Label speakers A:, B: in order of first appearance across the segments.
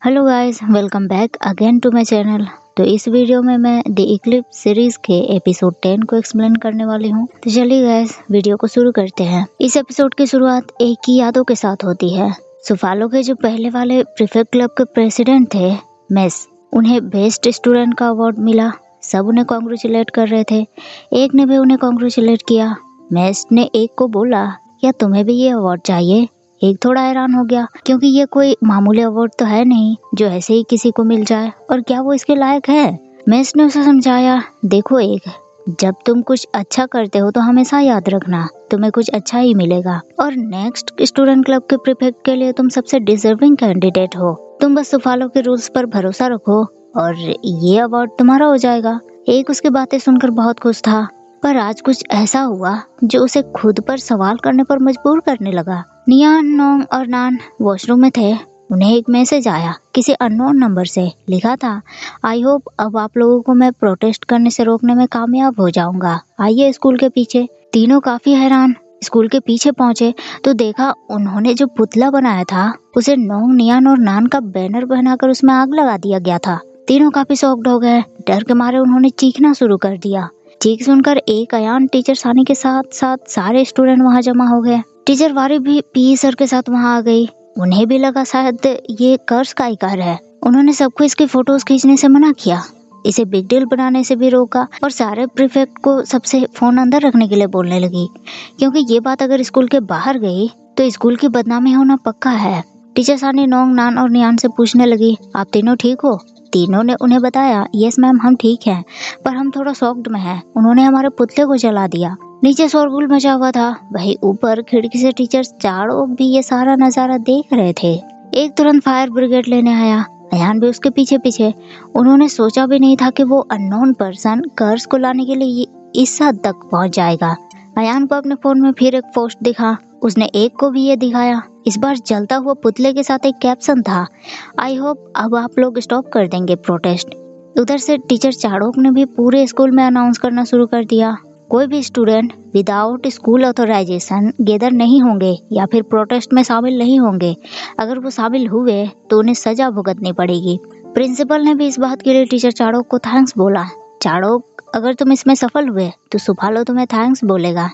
A: Hello guys, welcome back again to my channel. तो इस video में मैं द इक्लिप्स सीरीज के एपिसोड 10 को एक्सप्लेन करने वाली हूँ। तो चलिए गाइस, वीडियो को शुरू करते हैं। इस एपिसोड की शुरुआत एक ही यादों के साथ होती है। सुफालो के जो पहले वाले प्रीफेक्ट क्लब के प्रेसिडेंट थे, मेस, उन्हें बेस्ट स्टूडेंट का अवार्ड मिला। सब उन्हें कॉन्ग्रेचुलेट कर रहे थे। एक ने भी उन्हें कॉन्ग्रेचुलेट किया। मेस ने एक को बोला, क्या तुम्हें भी ये अवार्ड चाहिए? एक थोड़ा हैरान हो गया, क्योंकि ये कोई मामूली अवार्ड तो है नहीं जो ऐसे ही किसी को मिल जाए, और क्या वो इसके लायक है? मेस ने उसे समझाया, देखो एक, जब तुम कुछ अच्छा करते हो तो हमेशा याद रखना तुम्हें कुछ अच्छा ही मिलेगा, और नेक्स्ट स्टूडेंट क्लब के प्रीफेक्ट के लिए तुम सबसे डिजर्विंग कैंडिडेट हो। तुम बस सुफालो के रूल्स पर भरोसा रखो और ये अवार्ड तुम्हारा हो जाएगा। एक उसकी बातें सुनकर बहुत खुश था, पर आज कुछ ऐसा हुआ जो उसे खुद पर सवाल करने पर मजबूर करने लगा। नियान, नोंग और नान वॉशरूम में थे। उन्हें एक मैसेज आया किसी अननोन नंबर से। लिखा था, आई होप अब आप लोगों को मैं प्रोटेस्ट करने से रोकने में कामयाब हो जाऊंगा। आइए स्कूल के पीछे। तीनों काफी हैरान स्कूल के पीछे पहुंचे तो देखा उन्होंने जो पुतला बनाया था उसे नोंग, नियान और नान का बैनर बनाकर उसमें आग लगा दिया गया था। तीनों काफी शॉक्ड हो गए। डर के मारे उन्होंने चीखना शुरू कर दिया। चीख सुनकर एक अयान टीचर सानी के साथ साथ सारे स्टूडेंट वहां जमा हो गए। टीचर वारी भी पी सर के साथ वहां आ गई। उन्हें भी लगा शायद ये कर्स का ही कार्य है। उन्होंने सबको इसकी फोटोज खींचने से मना किया, इसे बिग डील बनाने से भी रोका, और सारे प्रीफेक्ट को सबसे फोन अंदर रखने के लिए बोलने लगी, क्योंकि ये बात अगर स्कूल के बाहर गई तो स्कूल की बदनामी होना पक्का है। टीचर सानी नोंग, नान और नियान से पूछने लगी, आप तीनों ठीक हो? तीनों ने उन्हें बताया, यस मैम, हम ठीक हैं, पर हम थोड़ा शॉक्ड में हैं। उन्होंने हमारे पुतले को जला दिया। नीचे शोरगुल मचा हुआ था। वहीं ऊपर खिड़की से टीचर चारों भी ये सारा नजारा देख रहे थे। एक तुरंत फायर ब्रिगेड लेने आया, अयान भी उसके पीछे पीछे। उन्होंने सोचा भी नहीं था कि वो अननोन पर्सन कर्स को लाने के लिए इस हद तक पहुंच जाएगा। अयान को अपने फोन में फिर एक पोस्ट दिखा। उसने एक को भी ये दिखाया। इस बार जलता हुआ पुतले के साथ एक कैप्शन था, आई होप अब आप लोग स्टॉप कर देंगे प्रोटेस्ट। उधर से टीचर चाड़ोक ने भी पूरे स्कूल में अनाउंस करना शुरू कर दिया, कोई भी student without school authorization gather नहीं होंगे या फिर प्रोटेस्ट में शामिल नहीं होंगे। अगर वो शामिल हुए तो उन्हें सजा भुगतनी पड़ेगी। प्रिंसिपल ने भी इस बात के लिए टीचर चाड़ोक को थैंक्स बोला। चाड़ोक, अगर तुम इसमें सफल हुए तो सुफालो तुम्हें थैंक्स बोलेगा।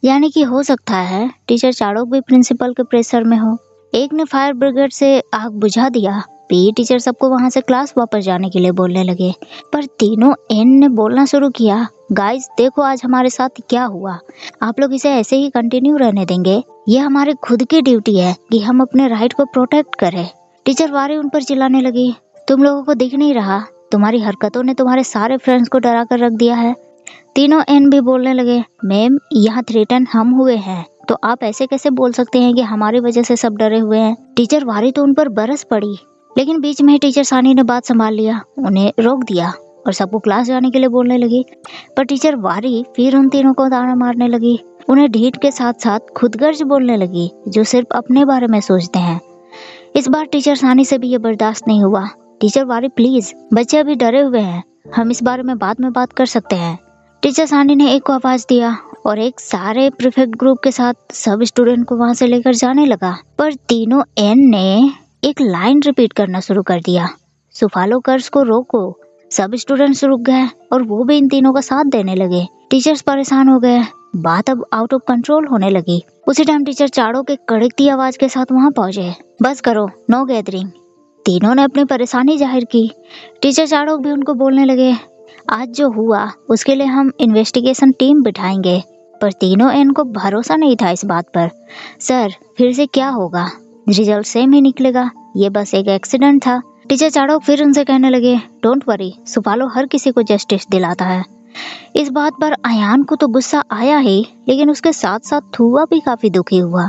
A: यानी कि हो सकता है टीचर चाड़ोक भी प्रिंसिपल के प्रेशर में हो। एक ने फायर ब्रिगेड से आग बुझा दिया। पीई टीचर सबको वहां से क्लास वापस जाने के लिए बोलने लगे, पर तीनों एन ने बोलना शुरू किया, गाइस देखो आज हमारे साथ क्या हुआ। आप लोग इसे ऐसे ही कंटिन्यू रहने देंगे? ये हमारी खुद की ड्यूटी है कि हम अपने राइट को प्रोटेक्ट करें। टीचर वारी उन पर चिल्लाने लगी, तुम लोगों को दिख नहीं रहा? तुम्हारी हरकतों ने तुम्हारे सारे फ्रेंड्स को डरा कर रख दिया है। तीनों एन भी बोलने लगे, मैम यहाँ थ्रेटन हम हुए हैं, तो आप ऐसे कैसे बोल सकते हैं कि हमारी वजह से सब डरे हुए हैं? टीचर वारी तो उन पर बरस पड़ी, लेकिन बीच में टीचर सानी ने बात संभाल लिया, उन्हें रोक दिया और सबको क्लास जाने के लिए बोलने लगी। पर टीचर वारी फिर उन तीनों को ताना मारने लगी। उन्हें ढीठ के साथ साथ खुदगर्ज बोलने लगी, जो सिर्फ अपने बारे में सोचते हैं। इस बार टीचर सानी से भी ये बर्दाश्त नहीं हुआ। टीचर वारी प्लीज, बच्चे अभी डरे हुए हैं, हम इस बारे में बाद में बात कर सकते हैं। टीचर सानी ने एक को आवाज दिया और एक सारे प्रीफेक्ट ग्रुप के साथ सब स्टूडेंट को वहां से लेकर जाने लगा। पर तीनों एन ने एक लाइन रिपीट करना शुरू कर दिया, सुफालो कर्स को रोको। सब स्टूडेंट्स रुक गए और वो भी इन तीनों का साथ देने लगे। टीचर्स परेशान हो गए, बात अब आउट ऑफ कंट्रोल होने लगी। उसी टाइम टीचर चाड़ो के कड़कती आवाज के साथ वहां पहुंचे, बस करो, नो गैदरिंग। तीनों ने अपनी परेशानी जाहिर की। टीचर चाड़ो भी उनको बोलने लगे, आज जो हुआ उसके लिए हम इन्वेस्टिगेशन टीम बिठाएंगे। पर तीनों एन को भरोसा नहीं था इस बात पर। सर, फिर से क्या होगा? रिजल्ट सेम ही निकलेगा, ये बस एक एक्सीडेंट था। टीचर चाड़ो फिर उनसे कहने लगे, डोंट वरी, सुफालो हर किसी को जस्टिस दिलाता है। इस बात पर अयान को तो गुस्सा आया ही, लेकिन उसके साथ साथ थुआ भी काफी दुखी हुआ।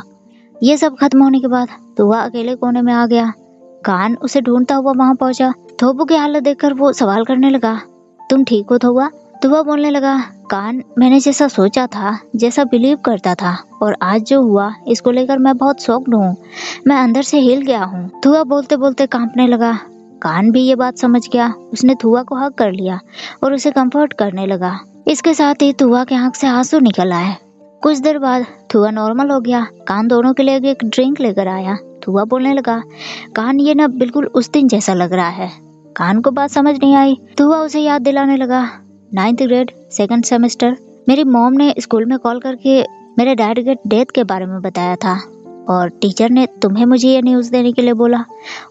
A: ये सब खत्म होने के बाद थुआ अकेले कोने में आ गया। कान उसे ढूंढता हुआ वहां पहुंचा। थोबू की हालत देखकर वो सवाल करने लगा, तुम ठीक हो थुआ? थुआ बोलने लगा, कान, मैंने जैसा सोचा था, जैसा बिलीव करता था, और आज जो हुआ इसको लेकर मैं बहुत शॉक्ड हूँ। मैं अंदर से हिल गया हूँ। थुआ बोलते बोलते कांपने लगा। कान भी ये बात समझ गया। उसने थुआ को हग कर लिया और उसे कंफर्ट करने लगा। इसके साथ ही थुआ के आंख से आंसू निकल आए। कुछ देर बाद थुआ नॉर्मल हो गया। कान दोनों के लिए एक ड्रिंक लेकर आया। धुआ बोलने लगा, कान ये ना बिल्कुल उस दिन जैसा लग रहा है। कान को बात समझ नहीं आई। धुआ उसे याद दिलाने लगा, 9th ग्रेड 2nd सेमेस्टर, मेरी मॉम ने स्कूल में कॉल करके मेरे डैड के डेथ के बारे में बताया था और टीचर ने तुम्हें मुझे ये न्यूज़ देने के लिए बोला।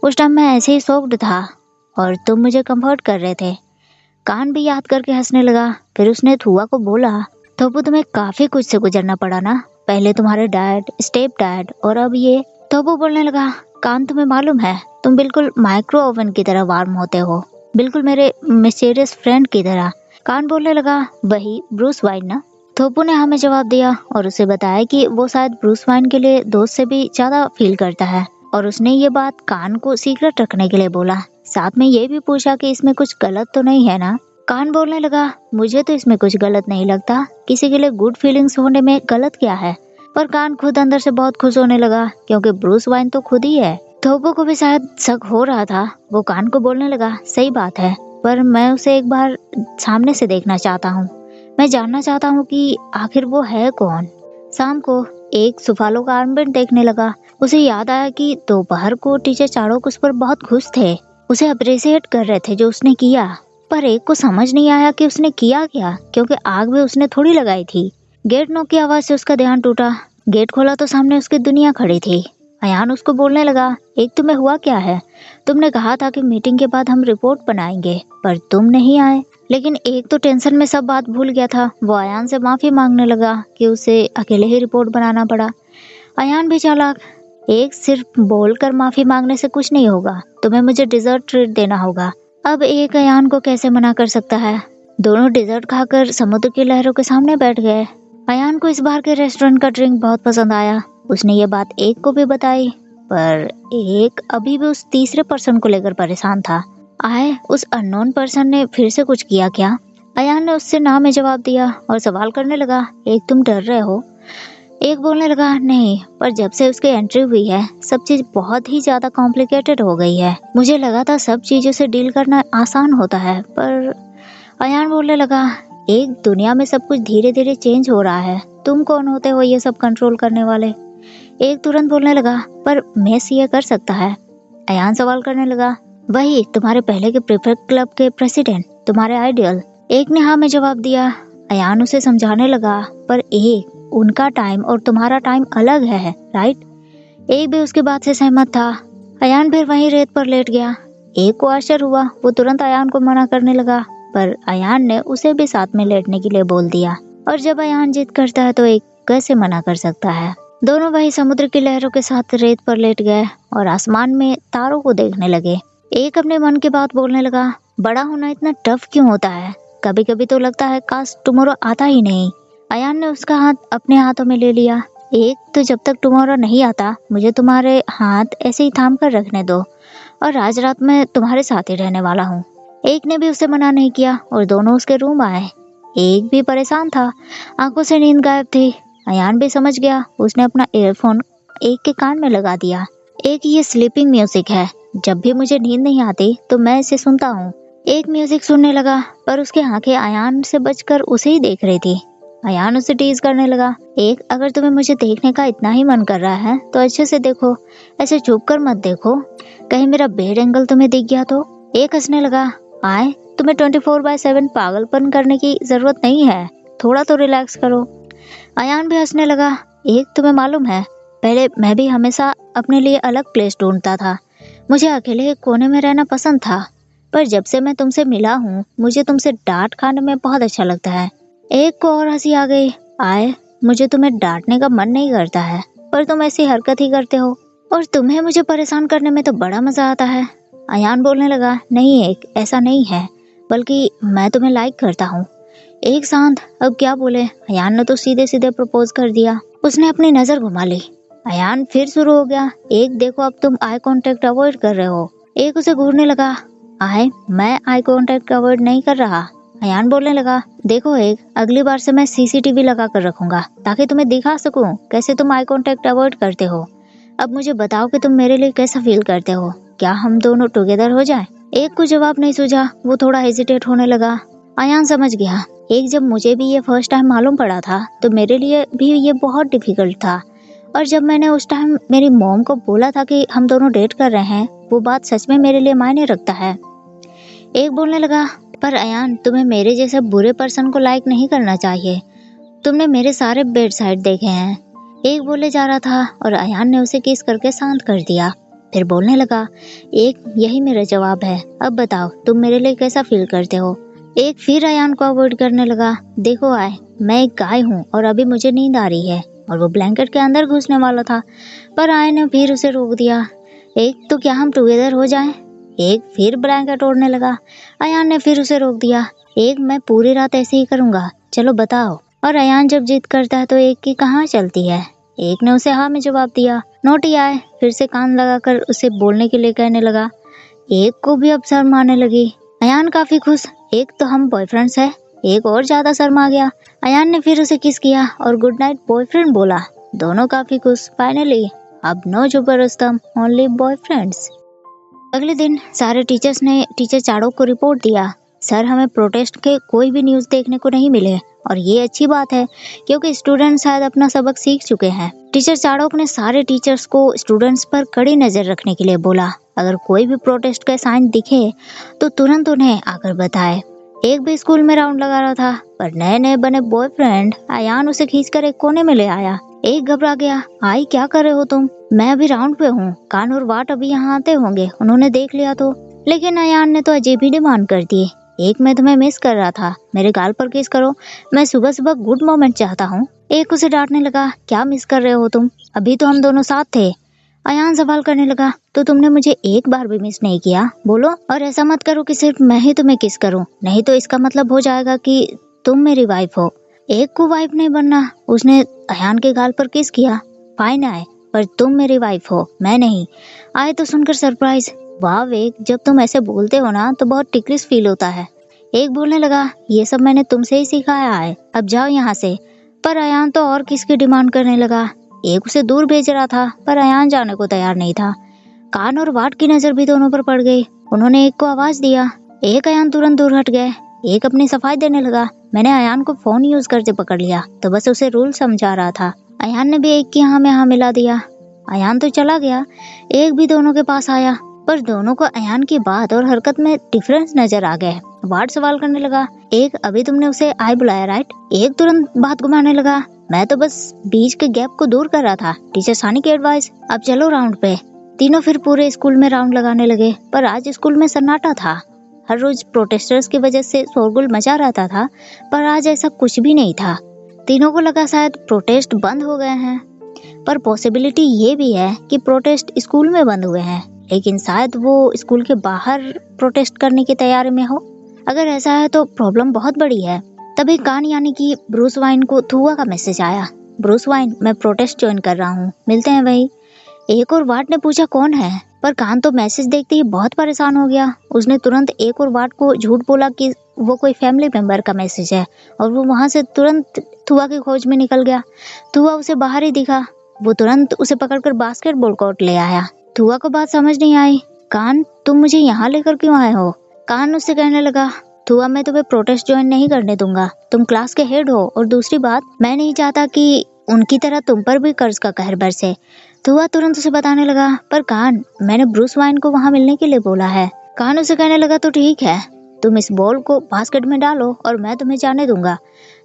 A: उस टाइम मैं ऐसे ही शॉक्ड था और तुम मुझे कंफर्ट कर रहे थे। कान भी याद करके हंसने लगा। फिर उसने धुआ को बोला, थोपू तुम्हें काफी कुछ से गुजरना पड़ा ना, पहले तुम्हारे डैड, स्टेप डैड और अब ये। थोपू बोलने लगा, कान तुम्हें मालूम है तुम बिल्कुल माइक्रो ओवन की तरह वार्म होते हो, बिल्कुल मेरे मिस्टीरियस फ्रेंड की तरह। कान बोलने लगा, वही ब्रूस वाइन ना। थोपू ने हमें जवाब दिया और उसे बताया कि वो शायद ब्रूस वाइन के लिए दोस्त से भी ज्यादा फील करता है और उसने ये बात कान को सीक्रेट रखने के लिए बोला। साथ में ये भी पूछा कि इसमें कुछ गलत तो नहीं है ना। कान बोलने लगा, मुझे तो इसमें कुछ गलत नहीं लगता, किसी के लिए गुड फीलिंग्स होने में गलत क्या है। पर कान खुद अंदर से बहुत खुश होने लगा क्योंकि ब्रूस वाइन तो खुद ही है। थोपू को भी शायद शक हो रहा था। वो कान को बोलने लगा, सही बात है, पर मैं उसे एक बार सामने से देखना चाहता हूँ। मैं जानना चाहता हूँ कि आखिर वो है कौन। शाम को एक सुफालो का आर्मबैंड देखने लगा। उसे याद आया कि दोपहर को टीचर चाणक्य उस पर बहुत खुश थे, उसे अप्रिशिएट कर रहे थे जो उसने किया। पर एक को समझ नहीं आया कि उसने किया क्या, क्योंकि आग भी उसने थोड़ी लगाई थी। गेट नॉक की आवाज से उसका ध्यान टूटा। गेट खोला तो सामने उसकी दुनिया खड़ी थी। अयान उसको बोलने लगा, एक तुम्हें हुआ क्या है? तुमने कहा था कि मीटिंग के बाद हम रिपोर्ट बनाएंगे, पर तुम नहीं आए। लेकिन एक तो टेंशन में सब बात भूल गया था। वो अयान से माफी मांगने लगा कि उसे अकेले ही रिपोर्ट बनाना पड़ा। अयान भी चालाक, एक सिर्फ बोलकर माफी मांगने से कुछ नहीं होगा, तुम्हें मुझे डिजर्ट ट्रीट देना होगा। अब एक अयान को कैसे मना कर सकता है। दोनों डिजर्ट खाकर समुद्र की लहरों के सामने बैठ गए। अयान को इस बार के रेस्टोरेंट का ड्रिंक बहुत पसंद आया। उसने ये बात एक को भी बताई, पर एक अभी भी उस तीसरे पर्सन को लेकर परेशान था। आए उस अननोन पर्सन ने फिर से कुछ किया क्या? अयान ने उससे ना में जवाब दिया और सवाल करने लगा, एक तुम डर रहे हो? एक बोलने लगा, नहीं, पर जब से उसकी एंट्री हुई है सब चीज बहुत ही ज्यादा कॉम्प्लिकेटेड हो गई है। मुझे लगा था सब चीजों से डील करना आसान होता है, पर अयान बोलने लगा, एक दुनिया में सब कुछ धीरे धीरे चेंज हो रहा है, तुम कौन होते हो ये सब कंट्रोल करने वाले? एक तुरंत बोलने लगा, पर मेस ये कर सकता है। अयान सवाल करने लगा, वही तुम्हारे पहले के प्रीफेक्ट क्लब के प्रेसिडेंट, तुम्हारे आइडियल। एक ने हाँ में जवाब दिया। अयान उसे समझाने लगा, पर एक, उनका टाइम और तुम्हारा टाइम अलग है, राइट? एक भी उसकी बात से सहमत था। अयान फिर वहीं रेत पर लेट गया। एक को आश्चर्य हुआ, वो तुरंत अयान को मना करने लगा, पर अयान ने उसे भी साथ में लेटने के लिए बोल दिया। और जब अयान जिद करता है तो एक कैसे मना कर सकता है। दोनों वही समुद्र की लहरों के साथ रेत पर लेट गए और आसमान में तारों को देखने लगे। एक अपने मन की बात बोलने लगा, बड़ा होना इतना टफ क्यों होता है? कभी कभी तो लगता है काश टुमारो आता ही नहीं। अयान ने उसका हाथ अपने हाथों में ले लिया। एक, तो जब तक टुमारो नहीं आता मुझे तुम्हारे हाथ ऐसे ही थाम कर रखने दो और आज रात में तुम्हारे साथ ही रहने वाला हूँ। एक ने भी उसे मना नहीं किया और दोनों उसके रूम आए। एक भी परेशान था, आंखों से नींद गायब थी। अयान भी समझ गया। उसने अपना ईयरफोन एक के कान में लगा दिया। एक, ये स्लीपिंग म्यूजिक है, जब भी मुझे नींद नहीं आती तो मैं इसे सुनता हूँ। एक म्यूजिक सुनने लगा, पर उसकी आंखें अयान से बचकर उसे ही देख रही थी। अयान उसे टीज करने लगा, एक, अगर तुम्हें मुझे देखने का इतना ही मन कर रहा है तो अच्छे से देखो, ऐसे चुप कर मत देखो, कहीं मेरा बेड एंगल तुम्हें दिख गया तो। एक हंसने लगा, आए, तुम्हें 24/7 पागलपन करने की जरूरत नहीं है, थोड़ा तो रिलैक्स करो। अयान भी हंसने लगा, एक, तुम्हें मालूम है पहले मैं भी हमेशा अपने लिए अलग प्लेस ढूंढता था, मुझे अकेले एक कोने में रहना पसंद था, पर जब से मैं तुमसे मिला हूँ मुझे तुमसे डांट खाने में बहुत अच्छा लगता है। एक को और हंसी आ गई, आए, मुझे तुम्हें डांटने का मन नहीं करता है, पर तुम ऐसी हरकत ही करते हो और तुम्हें मुझे परेशान करने में तो बड़ा मजा आता है। अयान बोलने लगा, नहीं एक, ऐसा नहीं है, बल्कि मैं तुम्हें लाइक करता हूँ। एक शांत, अब क्या बोले, अयान ने तो सीधे सीधे प्रपोज कर दिया। उसने अपनी नजर घुमा ली। अयान फिर शुरू हो गया, एक, देखो अब तुम आई कांटेक्ट अवॉइड कर रहे हो। एक उसे घूरने लगा, आए, मैं आई कांटेक्ट अवॉइड नहीं कर रहा। अयान बोलने लगा, देखो एक, अगली बार से मैं सीसीटीवी लगा कर रखूंगा ताकि तुम्हें दिखा सकूं कैसे तुम आई कांटेक्ट अवॉइड करते हो। अब मुझे बताओ कि तुम मेरे लिए कैसा फील करते हो, क्या हम दोनों टुगेदर हो जाएं? एक को जवाब नहीं सूझा, वो थोड़ा हेजिटेट होने लगा। अयान समझ गया, एक, जब मुझे भी ये फर्स्ट टाइम मालूम पड़ा था तो मेरे लिए भी ये बहुत डिफिकल्ट था और जब मैंने उस टाइम मेरी मॉम को बोला था कि हम दोनों डेट कर रहे हैं, वो बात सच में मेरे लिए मायने रखता है। एक बोलने लगा, पर अयान, तुम्हें मेरे जैसे बुरे पर्सन को लाइक नहीं करना चाहिए। तुमने मेरे सारे बेड साइड देखे हैं। एक बोले जा रहा था और अयान ने उसे किस करके शांत कर दिया। फिर बोलने लगा, एक यही मेरा जवाब है, अब बताओ तुम मेरे लिए कैसा फील करते हो। एक फिर अयान को अवॉइड करने लगा। देखो आय, मैं एक गाय हूँ और अभी मुझे नींद आ रही है। और वो ब्लैंकेट के अंदर घुसने वाला था, पर आय ने फिर उसे रोक दिया। एक, तो क्या हम टुगेदर हो जाएं? एक फिर ब्लैंकेट ओढ़ने लगा। अयान ने फिर उसे रोक दिया। एक, मैं पूरी रात ऐसे ही करूंगा, चलो बताओ। और अयान जब जिद करता है तो एक की कहाँ चलती है। एक ने उसे हाँ में जवाब दिया। नोटी आए फिर से कान लगाकर उसे बोलने के लिए कहने लगा। एक को भी अब शर्म आने लगी। अयान काफी खुश। एक, तो हम बॉयफ्रेंड्स है। एक और ज्यादा शर्मा गया। अयान ने फिर उसे किस किया और गुड नाइट बॉयफ्रेंड बोला। दोनों काफी खुश। फाइनली अब नो जुबर रुस्तम, ओनली बॉयफ्रेंड्स। अगले दिन सारे टीचर्स ने टीचर चाड़ोक को रिपोर्ट दिया। सर, हमें प्रोटेस्ट के कोई भी न्यूज देखने को नहीं मिले और ये अच्छी बात है क्योंकि स्टूडेंट शायद अपना सबक सीख चुके हैं। टीचर चाड़ोक ने सारे टीचर्स को स्टूडेंट्स पर कड़ी नजर रखने के लिए बोला। अगर कोई भी प्रोटेस्ट का साइन दिखे तो तुरंत उन्हें आकर बताए। एक भी स्कूल में राउंड लगा रहा था, पर नए नए बने बॉयफ्रेंड अयान उसे खींचकर एक कोने में ले आया। एक घबरा गया। आई, क्या कर रहे हो तुम? मैं अभी राउंड पे हूँ, कान और वाट अभी यहाँ आते होंगे, उन्होंने देख लिया तो। लेकिन अयान ने तो अजीब ही डिमांड कर दी। एक, मैं तुम्हें मिस कर रहा था, मेरे गाल पर किस करो, मैं सुबह सुबह गुड मोमेंट चाहता हूँ। एक उसे डांटने लगा। क्या मिस कर रहे हो तुम, अभी तो हम दोनों साथ थे। अयान सवाल करने लगा, तो तुमने मुझे एक बार भी मिस नहीं किया, बोलो। और ऐसा मत करो कि सिर्फ मैं ही तुम्हें किस करूं, नहीं तो इसका मतलब हो जाएगा कि तुम मेरी वाइफ हो। एक को वाइफ नहीं बनना। उसने अयान के गाल पर किस किया। फाइन आए, पर तुम मेरी वाइफ हो, मैं नहीं। आए तो सुनकर सरप्राइज। वाह एक, जब तुम ऐसे बोलते हो ना तो बहुत टिकलिश फील होता है। एक बोलने लगा, ये सब मैंने तुमसे ही सिखाया है, अब जाओ यहाँ से। पर अयान तो और किसकी डिमांड करने लगा। एक उसे दूर भेज रहा था, पर अयान जाने को तैयार नहीं था। कान और वाट की नजर भी दोनों पर पड़ गई। उन्होंने एक को आवाज दिया। एक अयान तुरंत दूर हट गए। एक अपनी सफाई देने लगा। मैंने अयान को फोन यूज करके पकड़ लिया तो बस उसे रूल समझा रहा था। अयान ने भी एक की हाँ में हाँ मिला दिया। अयान तो चला गया। एक भी दोनों के पास आया, पर दोनों को अयान की बात और हरकत में डिफरेंस नजर आ गए। वाट सवाल करने लगा। एक, अभी तुमने उसे आई बुलाया राइट? एक तुरंत बात घुमाने लगा। मैं तो बस बीच के गैप को दूर कर रहा था, टीचर सानी की एडवाइस। अब चलो राउंड पे। तीनों फिर पूरे स्कूल में राउंड लगाने लगे, पर आज स्कूल में सन्नाटा था। हर रोज प्रोटेस्टर्स की वजह से शोरगुल मचा रहता था, पर आज ऐसा कुछ भी नहीं था। तीनों को लगा शायद प्रोटेस्ट बंद हो गए हैं, पर पॉसिबिलिटी ये भी है कि प्रोटेस्ट स्कूल में बंद हुए हैं, लेकिन शायद वो स्कूल के बाहर प्रोटेस्ट करने की तैयारी में हो। अगर ऐसा है तो प्रॉब्लम बहुत बड़ी है। तभी कान यानी कि ब्रूस वाइन को थुआ का मैसेज आया। ब्रूस वाइन, मैं प्रोटेस्ट ज्वाइन कर रहा हूँ, मिलते हैं वहीं। एक और वाट ने पूछा कौन है, पर कान तो मैसेज देखते ही बहुत परेशान हो गया। उसने तुरंत एक और वाट को झूठ बोला कि वो कोई फैमिली मेंबर का मैसेज है, और वो वहां से तुरंत थुआ की खोज में निकल गया। थुआ उसे बाहर ही दिखा। वो तुरंत उसे पकड़कर बास्केटबॉल कोर्ट ले आया। थुआ को बात समझ नहीं आई। कान, तुम मुझे यहाँ लेकर क्यों आए हो? कान उससे कहने लगा, थुआ, मैं तुम्हें प्रोटेस्ट ज्वाइन नहीं करने दूंगा, तुम क्लास के हेड हो, और दूसरी बात, मैं नहीं चाहता कि उनकी तरह तुम पर भी कर्ज का कहर बरसे। थुआ तुरंत उसे बताने लगा, पर कान, मैंने ब्रूस वाइन को वहाँ मिलने के लिए बोला है। कान उसे कहने लगा, तो ठीक है, तुम इस बॉल को बास्केट में डालो और मैं तुम्हें जाने दूंगा।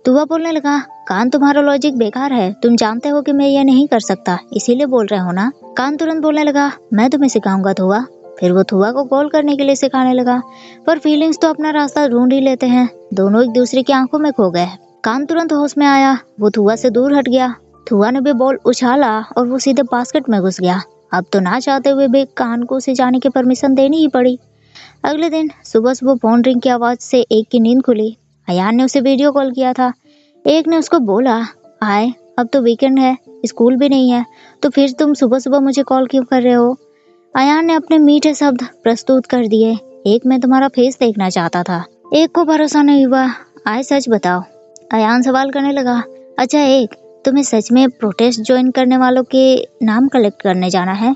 A: थुआ बोलने लगा, कान, तुम्हारा लॉजिक बेकार है, तुम जानते हो कि मैं ये नहीं कर सकता, इसीलिए बोल रहे हो ना। कान तुरंत बोलने लगा, मैं तुम्हें सिखाऊंगा थुआ। फिर वो थुआ को कॉल करने के लिए सिखाने लगा, पर फीलिंग्स तो अपना रास्ता ढूंढ ही लेते हैं। दोनों एक दूसरे की आंखों में खो गए। कान तुरंत होश में आया। वो थुआ से दूर हट गया। थुआ ने भी बॉल उछाला और वो सीधे बास्केट में घुस गया। अब तो ना चाहते हुए भी कान को उसे जाने की परमिशन देनी ही पड़ी। अगले दिन सुबह सुबह फोन रिंग की आवाज से एक की नींद खुली। अयान ने उसे वीडियो कॉल किया था। एक ने उसको बोला, आए, अब तो वीकेंड है, स्कूल भी नहीं है, तो फिर तुम सुबह सुबह मुझे कॉल क्यों कर रहे हो? अयान ने अपने मीठे शब्द प्रस्तुत कर दिए। एक, मैं तुम्हारा फेस देखना चाहता था। एक को भरोसा नहीं हुआ। आए, सच बताओ। अयान सवाल करने लगा। अच्छा एक, तुम्हें सच में प्रोटेस्ट ज्वाइन करने वालों के नाम कलेक्ट करने जाना है?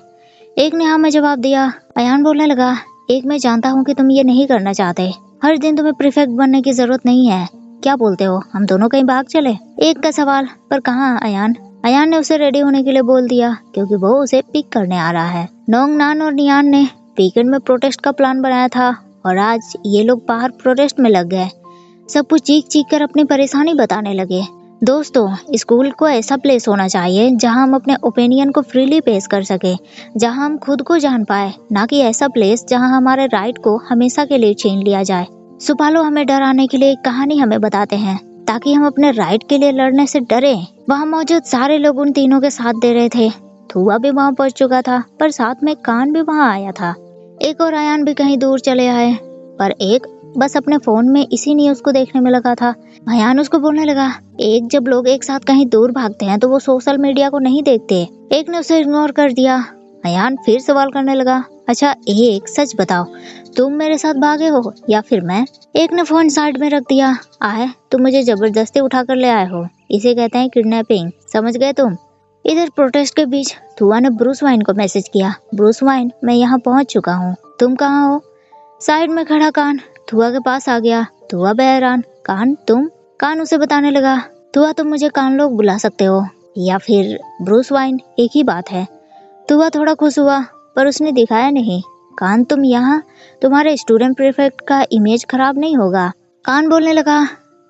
A: एक ने हाँ में जवाब दिया। अयान बोलने लगा, एक, मैं जानता हूँ कि तुम ये नहीं करना चाहते, हर दिन तुम्हें परफेक्ट बनने की जरूरत नहीं है, क्या बोलते हो, हम दोनों कहीं भाग चले? एक का सवाल, पर कहाँ अयान? अयान ने उसे रेडी होने के लिए बोल दिया क्योंकि वो उसे पिक करने आ रहा है। नोंगनान और नियान ने वीकेंड में प्रोटेस्ट का प्लान बनाया था और आज ये लोग बाहर प्रोटेस्ट में लग गए। सब कुछ चीख चीख कर अपनी परेशानी बताने लगे। दोस्तों, स्कूल को ऐसा प्लेस होना चाहिए जहां हम अपने ओपिनियन को फ्रीली पेश कर सके, जहां हम खुद को जान पाए, ना कि ऐसा प्लेस जहां हमारे राइट को हमेशा के लिए छीन लिया जाए। सुपालो हमें डराने के लिए एक कहानी हमें बताते हैं ताकि हम अपने राइट के लिए लड़ने से डरे। वहाँ मौजूद सारे लोग उन तीनों के साथ दे रहे थे। थुआ भी वहाँ पहुँच चुका था, पर साथ में कान भी वहाँ आया था। एक और अयान भी कहीं दूर चले आए, पर एक बस अपने फोन में इसी न्यूज को देखने में लगा था। अयान उसको बोलने लगा, जब लोग एक साथ कहीं दूर भागते हैं तो वो सोशल मीडिया को नहीं देखते। एक ने उसे इग्नोर कर दिया। अयान फिर सवाल करने लगा, अच्छा एक सच बताओ, तुम मेरे साथ भागे हो या फिर मैं? एक ने फोन साइड में रख दिया, तुम मुझे जबरदस्ती उठा कर ले आए हो, इसे कहते हैं किडनैपिंग, समझ गए तुम? इधर प्रोटेस्ट के बीच थुआ ने ब्रूस वाइन को मैसेज किया, ब्रूस वाइन, मैं यहाँ पहुँच चुका हूँ, तुम कहाँ हो? साइड में खड़ा कान थुआ के पास आ गया। थुआ बहरान, कान तुम? कान उसे बताने लगा, थुआ तुम मुझे कान लोग बुला सकते हो या फिर ब्रूस वाइन, एक ही बात है। थुआ थोड़ा खुश हुआ पर उसने दिखाया नहीं। कान तुम यहाँ, तुम्हारे स्टूडेंट प्रीफेक्ट का इमेज खराब नहीं होगा? कान बोलने लगा,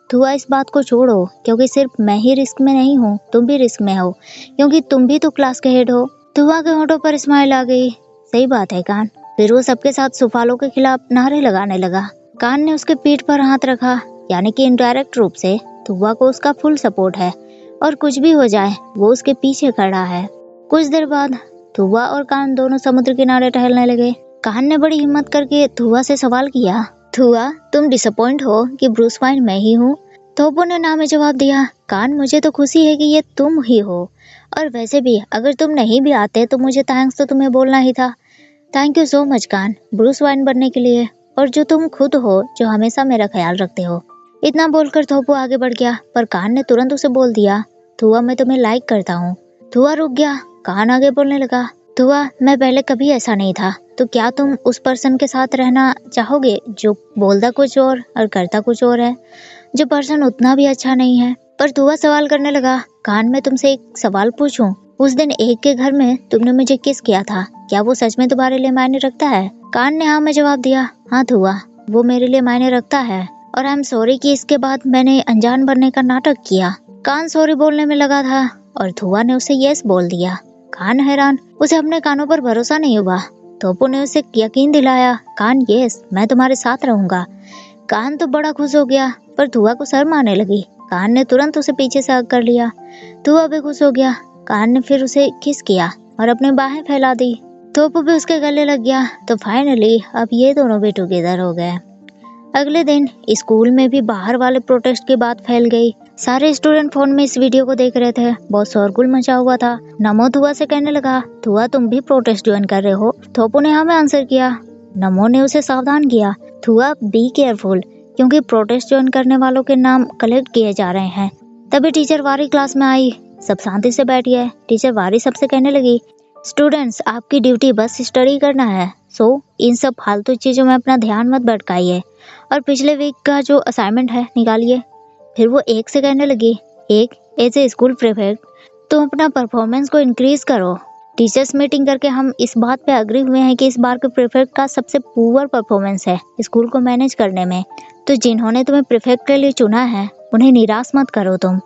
A: थुआ इस बात को छोड़ो, क्योंकि सिर्फ मैं ही रिस्क में नहीं हूँ, तुम भी रिस्क में हो, क्योंकि तुम भी तो क्लास के हेड हो। थुआ के होठों पर स्माइल आ गई, सही बात है कान। फिर वो सबके साथ सुफालो के खिलाफ नारे लगाने लगा। कान ने उसके पीठ पर हाथ रखा, यानी कि इनडायरेक्ट रूप से थुआ को उसका फुल सपोर्ट है और कुछ भी हो जाए वो उसके पीछे खड़ा है। कुछ देर बाद थुआ और कान दोनों समुद्र किनारे टहलने लगे। कान ने बड़ी हिम्मत करके थुआ से सवाल किया, थुआ तुम डिसअपॉइंट हो कि ब्रूस वाइन मैं ही हूँ? थोपो ने ना में जवाब दिया, कान मुझे तो खुशी है कि ये तुम ही हो, और वैसे भी अगर तुम नहीं भी आते तो मुझे थैंक्स तो तुम्हें बोलना ही था। थैंक यू सो मच कान, ब्रूस वाइन बनने के लिए, और जो तुम खुद हो, जो हमेशा मेरा ख्याल रखते हो। इतना बोलकर थोपो आगे बढ़ गया, पर कान ने तुरंत उसे बोल दिया, थुआ मैं तुम्हें लाइक करता हूँ। थुआ रुक गया। कान आगे बोलने लगा, थुआ मैं पहले कभी ऐसा नहीं था, तो क्या तुम उस पर्सन के साथ रहना चाहोगे जो बोलता कुछ और करता कुछ और है, जो पर्सन उतना भी अच्छा नहीं है? पर थुआ सवाल करने लगा, कान मैं तुमसे एक सवाल पूछूं, उस दिन एक के घर में तुमने मुझे किस किया था, क्या वो सच में तुम्हारे लिए मायने रखता है? कान ने हाँ में जवाब दिया, हाँ थुआ वो मेरे लिए मायने रखता है, और आई एम सॉरी कि इसके बाद मैंने अनजान बनने का नाटक किया। कान सॉरी बोलने में लगा था और थुआ ने उसे यस बोल दिया। कान हैरान, उसे अपने कानों पर भरोसा नहीं हुआ। थोपो ने उसे यकीन दिलाया, कान यस मैं तुम्हारे साथ रहूंगा। कान तो बड़ा खुश हो गया, पर थुआ को शर्म आने लगी। कान ने तुरंत उसे पीछे से हग कर लिया। थुआ भी खुश हो गया। कान ने फिर उसे किस किया और अपनी बाहें फैला दी। थोपो भी उसके गले लग गया। तो फाइनली अब ये दोनों भी टुगेदर हो गए। अगले दिन स्कूल में भी बाहर वाले प्रोटेस्ट की बात फैल गई। सारे स्टूडेंट फोन में इस वीडियो को देख रहे थे। बहुत शोरगुल मचा हुआ था। नमो थुआ से कहने लगा, थुआ तुम भी प्रोटेस्ट ज्वाइन कर रहे हो? थोपो ने हाँ में आंसर किया। नमो ने उसे सावधान किया, थुआ बी केयरफुल, क्योंकि प्रोटेस्ट ज्वाइन करने वालों के नाम कलेक्ट किए जा रहे हैं। तभी टीचर वारी क्लास में आई। सब शांति से बैठ गए। टीचर वारी सबसे कहने लगी, स्टूडेंट्स आपकी ड्यूटी बस स्टडी करना है, सो इन सब फालतू चीजों में अपना ध्यान मत भटकाइए, और पिछले वीक का जो असाइनमेंट है निकालिए। फिर वो एक से कहने लगी, एक एज ए स्कूल प्रीफेक्ट तुम अपना परफॉर्मेंस को इंक्रीज करो। टीचर्स मीटिंग करके हम इस बात पे अग्री हुए हैं कि इस बार के प्रीफेक्ट का सबसे पुअर परफॉर्मेंस है स्कूल को मैनेज करने में, तो जिन्होंने तुम्हें प्रीफेक्ट के लिए चुना है उन्हें निराश मत करो तुम।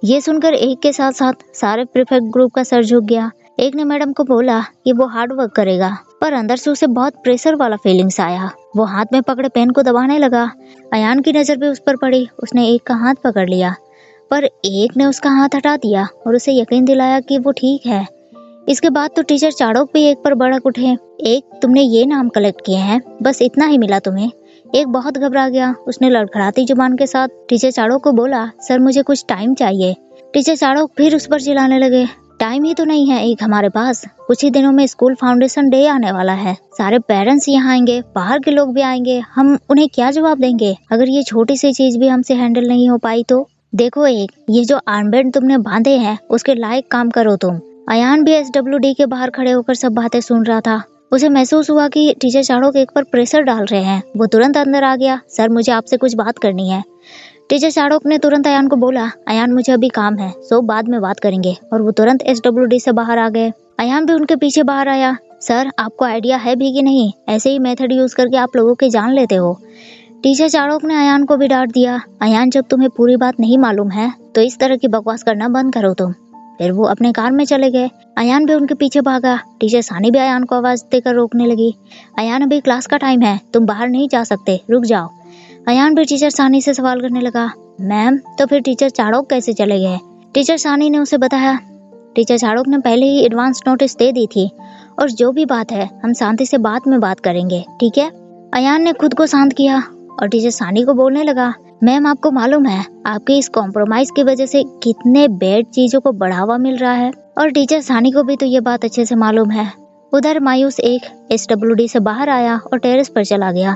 A: ये सुनकर एक के साथ साथ सारे प्रीफेक्ट ग्रुप का सर झुक गया। एक ने मैडम को बोला कि वो हार्ड वर्क करेगा, पर अंदर से उसे बहुत प्रेशर वाला फीलिंग्स आया। वो हाथ में पकड़े पेन को दबाने लगा। अयान की नजर भी उस पर पड़ी। उसने एक का हाथ पकड़ लिया, पर एक ने उसका हाथ हटा दिया और उसे यकीन दिलाया कि वो ठीक है। इसके बाद तो टीचर चाड़ोक भी एक पर भड़क उठे। एक तुमने ये नाम कलेक्ट किए हैं, बस इतना ही मिला तुम्हें? एक बहुत घबरा गया। उसने लड़खड़ाती जुबान के साथ टीचर चाड़ोक को बोला, सर मुझे कुछ टाइम चाहिए। टीचर चाड़ोक फिर उस पर चिल्लाने लगे, टाइम ही तो नहीं है एक हमारे पास, कुछ ही दिनों में स्कूल फाउंडेशन डे आने वाला है, सारे पेरेंट्स यहाँ आएंगे, बाहर के लोग भी आएंगे, हम उन्हें क्या जवाब देंगे अगर ये छोटी सी चीज भी हमसे हैंडल नहीं हो पाई तो? देखो एक, ये जो आर्मबैंड तुमने बांधे हैं उसके लायक काम करो तुम। अयान भी SWD के बाहर खड़े होकर सब बातें सुन रहा था। उसे महसूस हुआ कि टीचर चाड़ोक एक पर प्रेशर डाल रहे हैं। वो तुरंत अंदर आ गया। सर मुझे आपसे कुछ बात करनी है। टीचर चाड़ोक ने तुरंत अयान को बोला, अयान मुझे अभी काम है, सो बाद में बात करेंगे। और वो तुरंत SWD से बाहर आ गए। अयान भी उनके पीछे बाहर आया। सर, आपको आइडिया है भी कि नहीं, ऐसे ही मेथड यूज करके आप लोगों की जान लेते हो। टीचर चाड़ोक ने अयान को भी डांट दिया। अयान, जब तुम्हें पूरी बात नहीं मालूम है तो इस तरह की बकवास करना बंद करो तुम। फिर वो अपने कार में चले गए। अयान भी उनके पीछे भागा। टीचर सानी भी अयान को आवाज देकर रोकने लगी। अयान, अभी क्लास का टाइम है, तुम बाहर नहीं जा सकते, रुक जाओ। अयान भी टीचर सानी से सवाल करने लगा, मैम तो फिर टीचर चाड़ोक कैसे चले गए? टीचर सानी ने उसे बताया, टीचर चाड़ोक ने पहले ही एडवांस नोटिस दे दी थी और जो भी बात है हम शांति से बाद में बात करेंगे, ठीक है? अयान ने खुद को शांत किया और टीचर सानी को बोलने लगा, मैम आपको मालूम है आपके इस कॉम्प्रोमाइज की वजह से कितने बैड चीजों को बढ़ावा मिल रहा है। और टीचर सानी को भी तो ये बात अच्छे से मालूम है। उधर मायूस एक SWD से बाहर आया और टेरेस पर चला गया।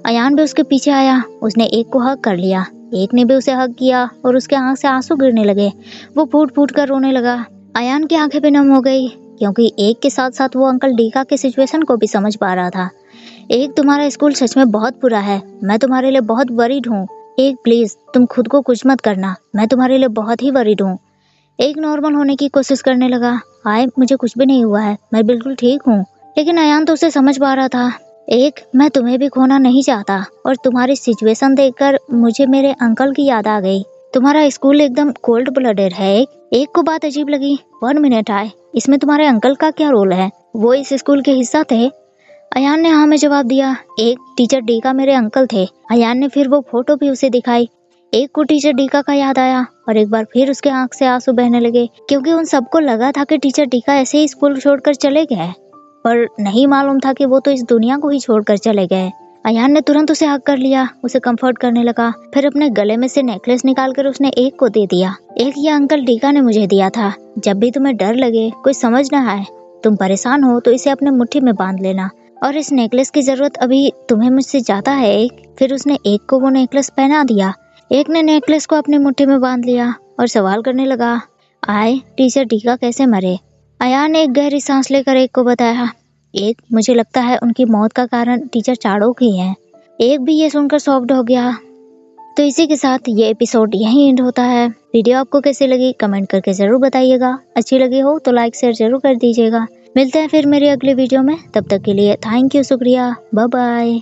A: अयान भी उसके पीछे आया। उसने एक को हक कर लिया। एक ने भी उसे हक किया और उसके आंख से आंसू गिरने लगे। वो फूट फूट कर रोने लगा। अयान की आंखें भी नम हो गई क्योंकि एक के साथ साथ वो अंकल डीका के सिचुएशन को भी समझ पा रहा था। एक, तुम्हारा स्कूल सच में बहुत बुरा है, मैं तुम्हारे लिए बहुत वरीड हूँ। एक, प्लीज तुम खुद को कुछ मत करना, मैं तुम्हारे लिए बहुत ही वरीड हूँ। एक नॉर्मल होने की कोशिश करने लगा, हाय मुझे कुछ भी नहीं हुआ है, मैं बिल्कुल ठीक हूँ। लेकिन अयान तो उसे समझ पा रहा था। एक, मैं तुम्हें भी खोना नहीं चाहता और तुम्हारी सिचुएशन देखकर मुझे मेरे अंकल की याद आ गई। तुम्हारा स्कूल एकदम कोल्ड ब्लडेड है। एक को बात अजीब लगी, 1 मिनट आए, इसमें तुम्हारे अंकल का क्या रोल है? वो इस स्कूल के हिस्सा थे? अयान ने हाँ में जवाब दिया। एक, टीचर डीका मेरे अंकल थे। अयान ने फिर वो फोटो भी उसे दिखाई। एक को टीचर डीका का याद आया और एक बार फिर उसके आंख से आंसू बहने लगे क्योंकि उन सबको लगा था कि टीचर डीका ऐसे ही स्कूल छोड़कर चले गए, पर नहीं मालूम था कि वो तो इस दुनिया को ही छोड़कर चले गए। अयान ने तुरंत उसे हक कर लिया, उसे कंफर्ट करने लगा। फिर अपने गले में से नेकलेस निकालकर उसने एक को दे दिया। एक, ये अंकल डीका ने मुझे दिया था, जब भी तुम्हें डर लगे, कुछ समझ न आए, तुम परेशान हो तो इसे अपने मुट्ठी में बांध लेना, और इस नेकलेस की जरूरत अभी तुम्हें मुझसे ज्यादा है। एक, फिर उसने एक को वो नेकलेस पहना दिया। एक ने नेकलेस को अपनी मुट्ठी में बांध लिया और सवाल करने लगा, आए टीचर डीका कैसे मरे? अयान ने एक गहरी सांस लेकर एक को बताया, एक, मुझे लगता है उनकी मौत का कारण टीचर चाड़ोक ही है। एक भी ये सुनकर सॉफ्ट हो गया। तो इसी के साथ ये एपिसोड यहीं एंड होता है। वीडियो आपको कैसी लगी कमेंट करके जरूर बताइएगा। अच्छी लगी हो तो लाइक शेयर जरूर कर दीजिएगा। मिलते हैं फिर मेरे अगले वीडियो में, तब तक के लिए थैंक यू, शुक्रिया, बाय बाय।